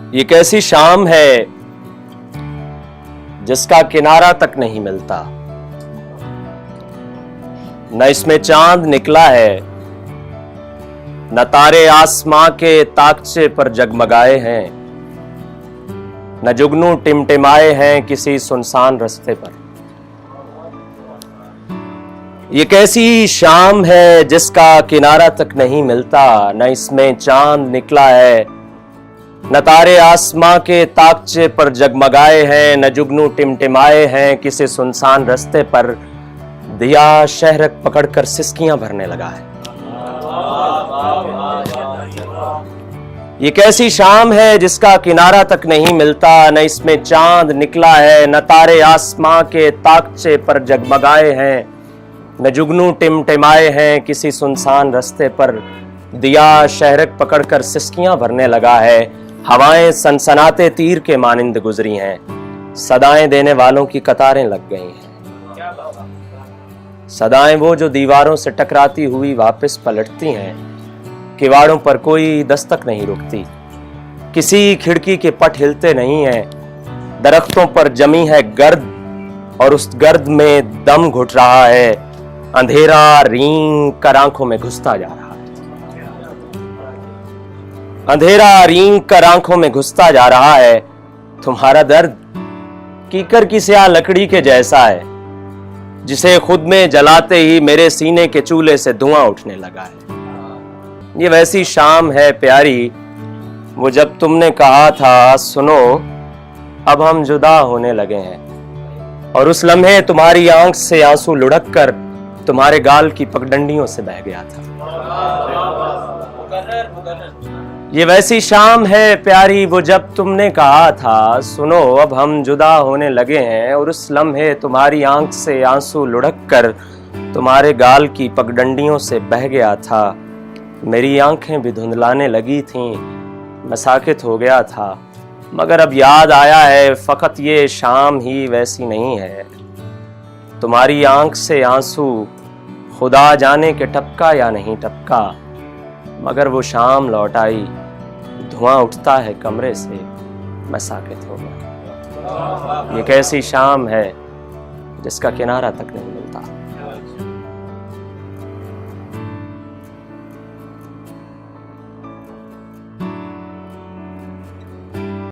ये कैसी शाम है जिसका किनारा तक नहीं मिलता, न इसमें चांद निकला है, न तारे आसमां के ताकचे पर जगमगाए हैं, न जुगनू टिमटिमाए हैं किसी सुनसान रास्ते पर। ये कैसी शाम है जिसका किनारा तक नहीं मिलता, न इसमें चांद निकला है, न तारे आसमां के ताकचे पर जगमगाए हैं, न जुगनू टिमटिमाए हैं किसी सुनसान रास्ते पर। दिया शहरक पकड़कर सिसकियां भरने लगा है। ये कैसी शाम है जिसका किनारा तक नहीं मिलता, न इसमें चांद निकला है, न तारे आसमां के ताकचे पर जगमगाए हैं, न जुगनू टिमटिमाए हैं किसी सुनसान रास्ते पर। दिया शहरक पकड़कर सिसकियां भरने लगा है। हवाएं सनसनाते तीर के मानिंद गुजरी हैं, सदाएं देने वालों की कतारें लग गई हैं। सदाएं वो जो दीवारों से टकराती हुई वापस पलटती हैं, किवाड़ों पर कोई दस्तक नहीं रुकती, किसी खिड़की के पट हिलते नहीं हैं। दरख्तों पर जमी है गर्द और उस गर्द में दम घुट रहा है। अंधेरा रींग कर आंखों में घुसता जा रहा है। अंधेरा रींग कर आंखों में घुसता जा रहा है। तुम्हारा दर्द कीकर की स्याह लकड़ी के जैसा है, जिसे खुद में जलाते ही मेरे सीने के चूल्हे से धुआं उठने लगा है। ये वैसी शाम है प्यारी वो जब तुमने कहा था, सुनो अब हम जुदा होने लगे हैं, और उस लम्हे तुम्हारी आंख से आंसू लुढ़क कर तुम्हारे गाल की पगडंडियों से बह गया था। ये वैसी शाम है प्यारी वो जब तुमने कहा था, सुनो अब हम जुदा होने लगे हैं, और उस लम्हे तुम्हारी आंख से आंसू लुढ़क कर तुम्हारे गाल की पगडंडियों से बह गया था। मेरी आंखें भी धुंधलाने लगी थीं, मैं साकित हो गया था, मगर अब याद आया है फकत ये शाम ही वैसी नहीं है। तुम्हारी आंख से आंसू खुदा जाने के टपका या नहीं टपका, मगर वो शाम लौट आई। धुआं उठता है कमरे से, मैं साकित हो गया। ये कैसी शाम है जिसका किनारा तक नहीं मिलता।